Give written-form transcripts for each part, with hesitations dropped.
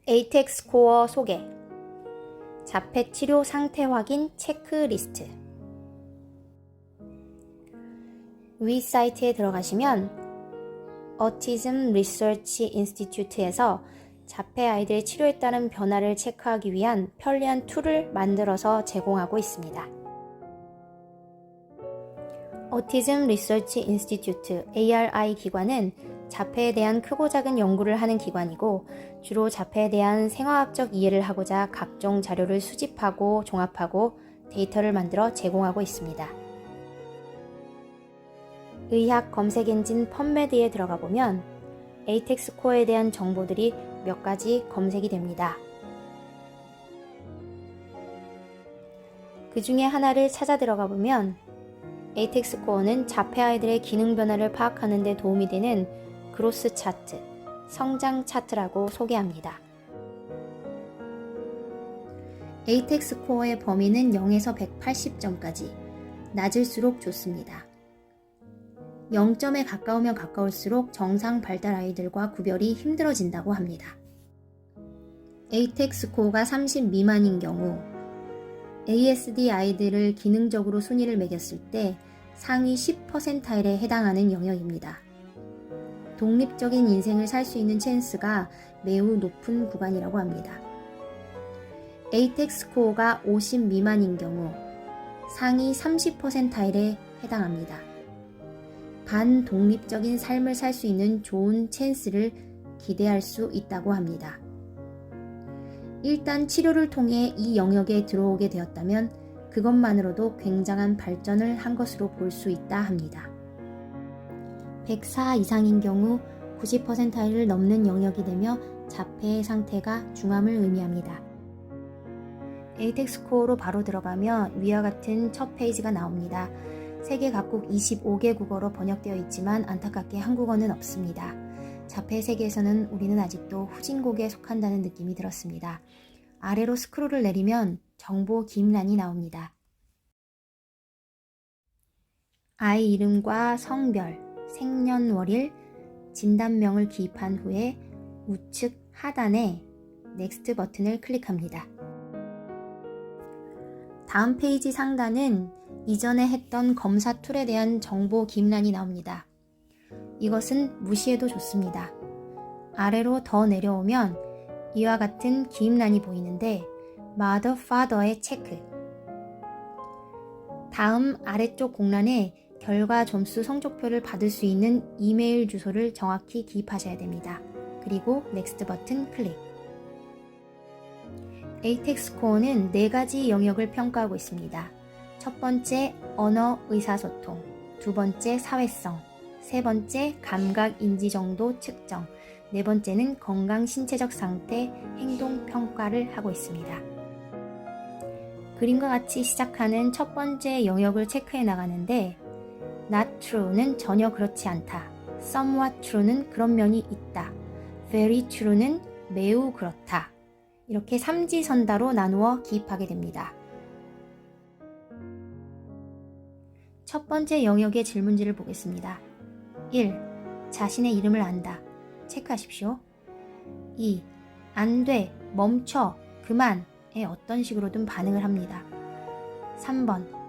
에이텍 스코어 소개, 자폐 치료 상태 확인 체크리스트. 위 사이트에 들어가시면 Autism Research Institute에서 자폐 아이들의 치료에 따른 변화를 체크하기 위한 편리한 툴을 만들어서 제공하고 있습니다. Autism Research Institute (ARI) 기관은 자폐에 대한 크고 작은 연구를 하는 기관이고, 주로 자폐에 대한 생화학적 이해를 하고자 각종 자료를 수집하고 종합하고 데이터를 만들어 제공하고 있습니다. 의학 검색 엔진 펀메드에 들어가 보면 에이텍 스코어에 대한 정보들이 몇 가지 검색이 됩니다. 그 중에 하나를 찾아 들어가 보면 에이텍 스코어는 자폐 아이들의 기능 변화를 파악하는 데 도움이 되는 그로스 차트, 성장 차트라고 소개합니다. 에이텍 스코어의 범위는 0에서 180점까지, 낮을수록 좋습니다. 0점에 가까우면 가까울수록 정상 발달 아이들과 구별이 힘들어진다고 합니다. 에이텍 스코어가 30 미만인 경우 ASD 아이들을 기능적으로 순위를 매겼을 때 상위 10%에 해당하는 영역입니다. 독립적인 인생을 살 수 있는 찬스가 매우 높은 구간이라고 합니다. 에이텍 스코어가 50 미만인 경우 상위 30%에 해당합니다. 반독립적인 삶을 살 수 있는 좋은 찬스를 기대할 수 있다고 합니다. 일단 치료를 통해 이 영역에 들어오게 되었다면 그것만으로도 굉장한 발전을 한 것으로 볼 수 있다 합니다. 104 이상인 경우 90%를 넘는 영역이 되며 자폐의 상태가 중함을 의미합니다. 에이텍 스코어로 바로 들어가면 위와 같은 첫 페이지가 나옵니다. 세계 각국 25개 국어로 번역되어 있지만 안타깝게 한국어는 없습니다. 자폐 세계에서는 우리는 아직도 후진국에 속한다는 느낌이 들었습니다. 아래로 스크롤을 내리면 정보 기입란이 나옵니다. 아이 이름과 성별, 생년월일, 진단명을 기입한 후에 우측 하단에 넥스트 버튼을 클릭합니다. 다음 페이지 상단은 이전에 했던 검사 툴에 대한 정보 기입란이 나옵니다. 이것은 무시해도 좋습니다. 아래로 더 내려오면 이와 같은 기입란이 보이는데 Mother, Father의 체크. 다음 아래쪽 공란에 결과 점수 성적표를 받을 수 있는 이메일 주소를 정확히 기입하셔야 됩니다. 그리고 넥스트 버튼 클릭. 에이텍 스코어는 4가지 영역을 평가하고 있습니다. 첫 번째, 언어 의사소통. 두 번째, 사회성. 세 번째, 감각 인지 정도 측정. 네 번째는 건강 신체적 상태 행동 평가를 하고 있습니다. 그림과 같이 시작하는 첫 번째 영역을 체크해 나가는데 Not true는 전혀 그렇지 않다. Somewhat true는 그런 면이 있다. Very true는 매우 그렇다. 이렇게 삼지선다로 나누어 기입하게 됩니다. 첫 번째 영역의 질문지를 보겠습니다. 1. 자신의 이름을 안다. 체크하십시오. 2. 안 돼, 멈춰, 그만에 어떤 식으로든 반응을 합니다. 3번.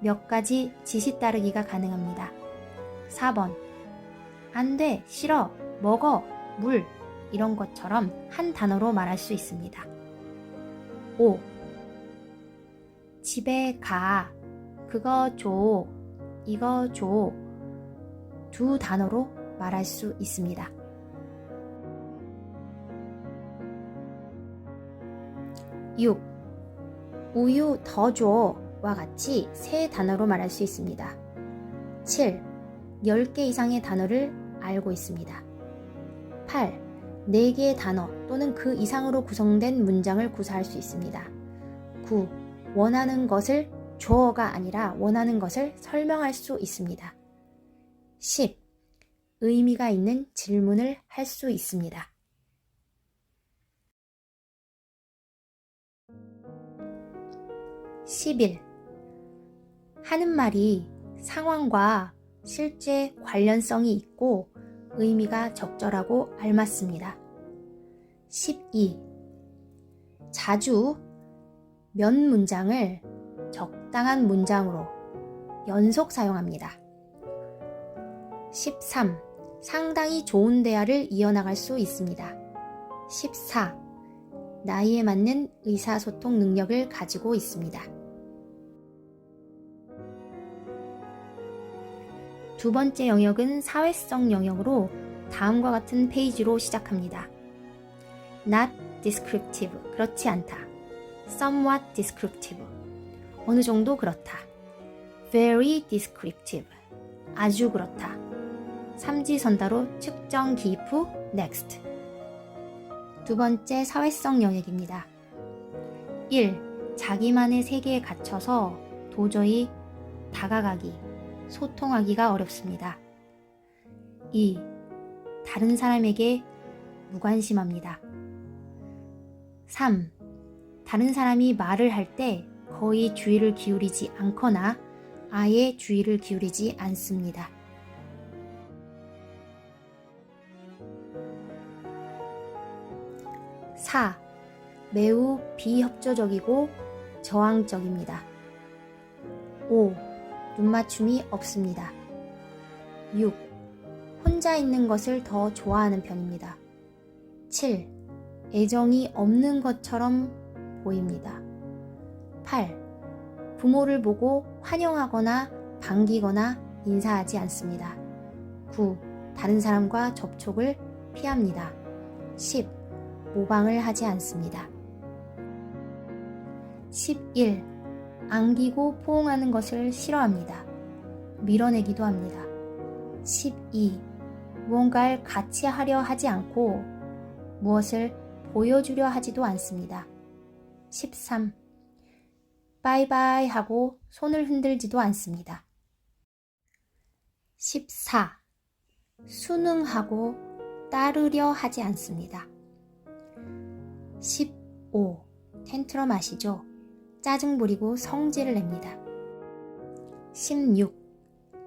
몇 가지 지시 따르기가 가능합니다. 4번. 안 돼, 싫어, 먹어, 물 이런 것처럼 한 단어로 말할 수 있습니다. 5. 집에 가, 그거 줘, 이거 줘 2 단어로 말할 수 있습니다. 6. 우유 더 줘 와 같이 3 단어로 말할 수 있습니다. 7. 10개 이상의 단어를 알고 있습니다. 8. 4개의 단어 또는 그 이상으로 구성된 문장을 구사할 수 있습니다. 9. 원하는 것을 줘가 아니라 원하는 것을 설명할 수 있습니다. 10. 의미가 있는 질문을 할 수 있습니다. 11. 하는 말이 상황과 실제 관련성이 있고 의미가 적절하고 알맞습니다. 12. 자주 몇 문장을 적당한 문장으로 연속 사용합니다. 13. 상당히 좋은 대화를 이어나갈 수 있습니다. 14. 나이에 맞는 의사소통 능력을 가지고 있습니다. 두 번째 영역은 사회성 영역으로 다음과 같은 페이지로 시작합니다. Not descriptive, 그렇지 않다. Somewhat descriptive, 어느 정도 그렇다. Very descriptive, 아주 그렇다. 삼지선다로 측정 기입 후 next. 두 번째 사회성 영역입니다. 1. 자기만의 세계에 갇혀서 도저히 다가가기, 소통하기가 어렵습니다. 2. 다른 사람에게 무관심합니다. 3. 다른 사람이 말을 할 때 거의 주의를 기울이지 않거나 아예 주의를 기울이지 않습니다. 4. 매우 비협조적이고 저항적입니다. 5. 눈맞춤이 없습니다. 6. 혼자 있는 것을 더 좋아하는 편입니다. 7. 애정이 없는 것처럼 보입니다. 8. 부모를 보고 환영하거나 반기거나 인사하지 않습니다. 9. 다른 사람과 접촉을 피합니다. 10. 모방을 하지 않습니다. 11. 안기고 포옹하는 것을 싫어합니다. 밀어내기도 합니다. 12. 무언가를 같이 하려 하지 않고 무엇을 보여주려 하지도 않습니다. 13. 바이바이 하고 손을 흔들지도 않습니다. 14. 순응하고 따르려 하지 않습니다. 15. 텐트럼 아시죠? 짜증 부리고 성질을 냅니다. 16.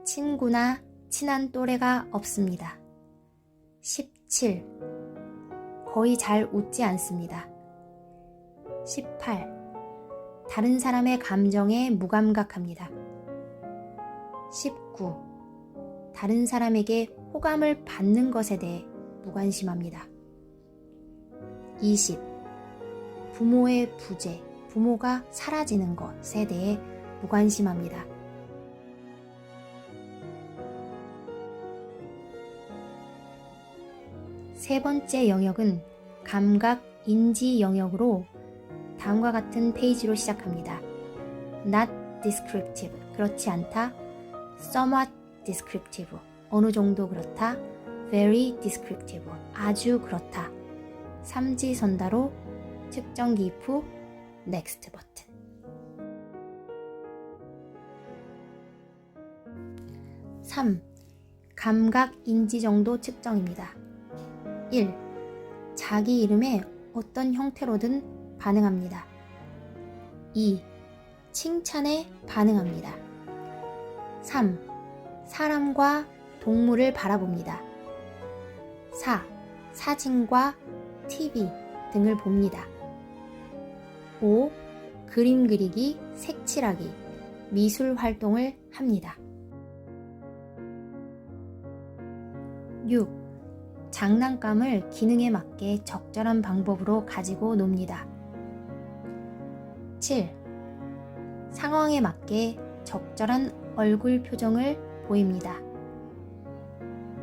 친구나 친한 또래가 없습니다. 17. 거의 잘 웃지 않습니다. 18. 다른 사람의 감정에 무감각합니다. 19. 다른 사람에게 호감을 받는 것에 대해 무관심합니다. 20. 부모의 부재, 부모가 사라지는 것에 대해 무관심합니다. 세 번째 영역은 감각, 인지 영역으로 다음과 같은 페이지로 시작합니다. Not descriptive, 그렇지 않다. Somewhat descriptive, 어느 정도 그렇다. Very descriptive, 아주 그렇다. 삼지선다로 측정 기입 후 next 버튼. 3. 감각 인지 정도 측정입니다. 1. 자기 이름에 어떤 형태로든 반응합니다. 2. 칭찬에 반응합니다. 3. 사람과 동물을 바라봅니다. 4. 사진과 TV 등을 봅니다. 5. 그림 그리기, 색칠하기, 미술 활동을 합니다. 6. 장난감을 기능에 맞게 적절한 방법으로 가지고 놉니다. 7. 상황에 맞게 적절한 얼굴 표정을 보입니다.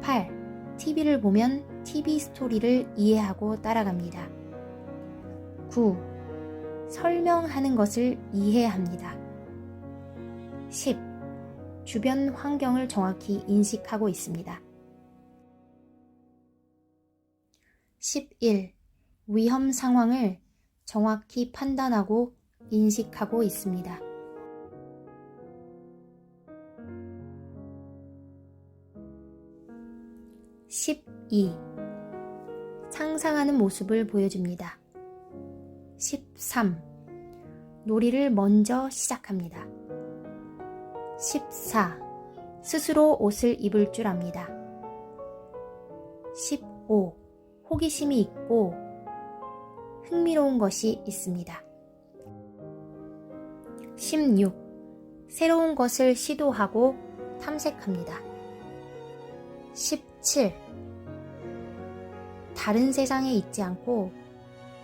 8. TV를 보면 TV 스토리를 이해하고 따라갑니다. 9. 설명하는 것을 이해합니다. 10. 주변 환경을 정확히 인식하고 있습니다. 11. 위험 상황을 정확히 판단하고 인식하고 있습니다. 12. 상상하는 모습을 보여줍니다. 13. 놀이를 먼저 시작합니다. 14. 스스로 옷을 입을 줄 압니다. 15. 호기심이 있고 흥미로운 것이 있습니다. 16. 새로운 것을 시도하고 탐색합니다. 17. 다른 세상에 있지 않고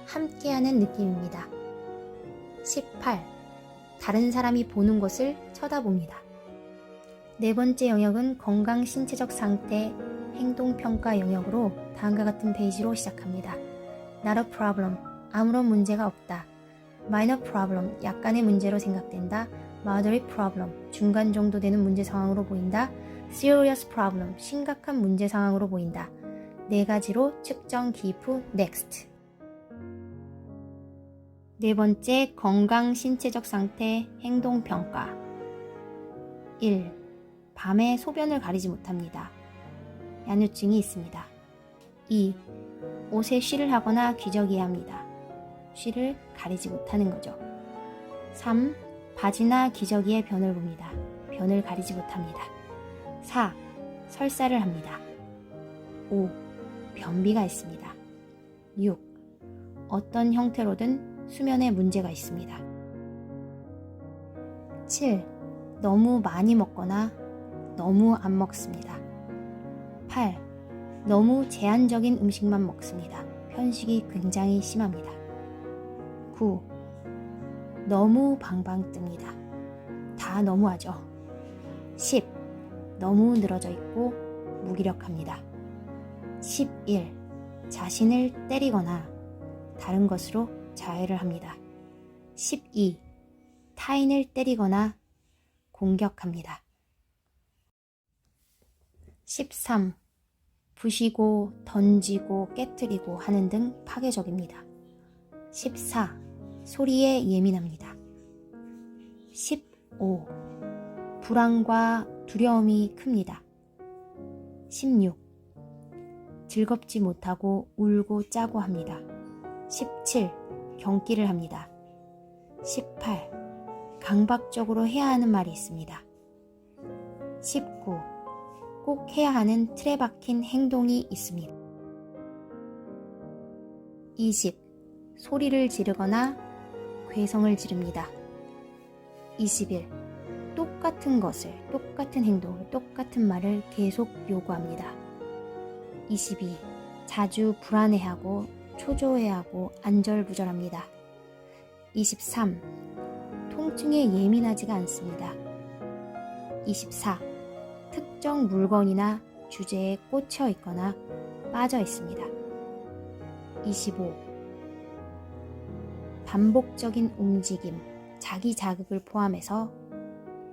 함께하는 느낌입니다. 18. 다른 사람이 보는 것을 쳐다봅니다. 네 번째 영역은 건강 신체적 상태 행동평가 영역으로 다음과 같은 페이지로 시작합니다. Not a problem. 아무런 문제가 없다. Minor problem. 약간의 문제로 생각된다. Moderate problem. 중간 정도 되는 문제 상황으로 보인다. Serious problem. 심각한 문제 상황으로 보인다. 네 가지로 측정 기입 후 Next. 네 번째, 건강 신체적 상태 행동평가. 1. 밤에 소변을 가리지 못합니다. 야뇨증이 있습니다. 2. 옷에 쉬를 하거나 기저귀해야 합니다. 쉬를 가리지 못하는 거죠. 3. 바지나 기저귀에 변을 봅니다. 변을 가리지 못합니다. 4. 설사를 합니다. 5. 변비가 있습니다. 6. 어떤 형태로든 수면에 문제가 있습니다. 7. 너무 많이 먹거나 너무 안 먹습니다. 8. 너무 제한적인 음식만 먹습니다. 편식이 굉장히 심합니다. 9. 너무 방방 뜹니다. 다 너무하죠. 10. 너무 늘어져 있고 무기력합니다. 11. 자신을 때리거나 다른 것으로 자해를 합니다. 12. 타인을 때리거나 공격합니다. 13. 부시고 던지고 깨트리고 하는 등 파괴적입니다. 14. 소리에 예민합니다. 15. 불안과 두려움이 큽니다. 16. 즐겁지 못하고 울고 짜고 합니다. 17. 경기를 합니다. 18. 강박적으로 해야 하는 말이 있습니다. 19. 꼭 해야 하는 틀에 박힌 행동이 있습니다. 20. 소리를 지르거나 괴성을 지릅니다. 21. 똑같은 것을, 똑같은 행동을, 똑같은 말을 계속 요구합니다. 22. 자주 불안해하고 초조해하고 안절부절합니다. 23. 통증에 예민하지가 않습니다. 24. 특정 물건이나 주제에 꽂혀 있거나 빠져 있습니다. 25. 반복적인 움직임, 자기 자극을 포함해서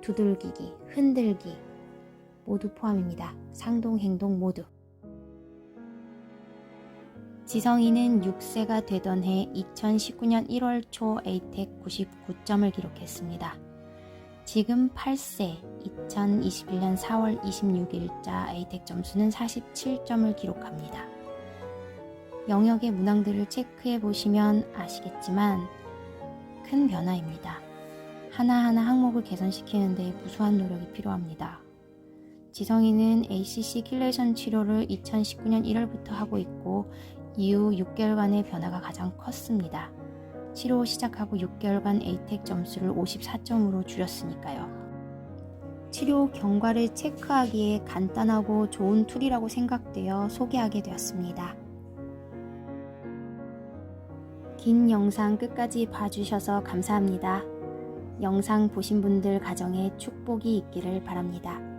두들기기, 흔들기 모두 포함입니다. 상동, 행동 모두. 지성이는 6세가 되던 해 2019년 1월 초 에이텍 99점을 기록했습니다. 지금 8세 2021년 4월 26일자 에이텍 점수는 47점을 기록합니다. 영역의 문항들을 체크해 보시면 아시겠지만 큰 변화입니다. 하나하나 항목을 개선시키는 데 무수한 노력이 필요합니다. 지성이는 ACC 킬레이션 치료를 2019년 1월부터 하고 있고 이후 6개월간의 변화가 가장 컸습니다. 치료 시작하고 6개월간 에이텍 점수를 54점으로 줄였으니까요. 치료 경과를 체크하기에 간단하고 좋은 툴이라고 생각되어 소개하게 되었습니다. 긴 영상 끝까지 봐주셔서 감사합니다. 영상 보신 분들 가정에 축복이 있기를 바랍니다.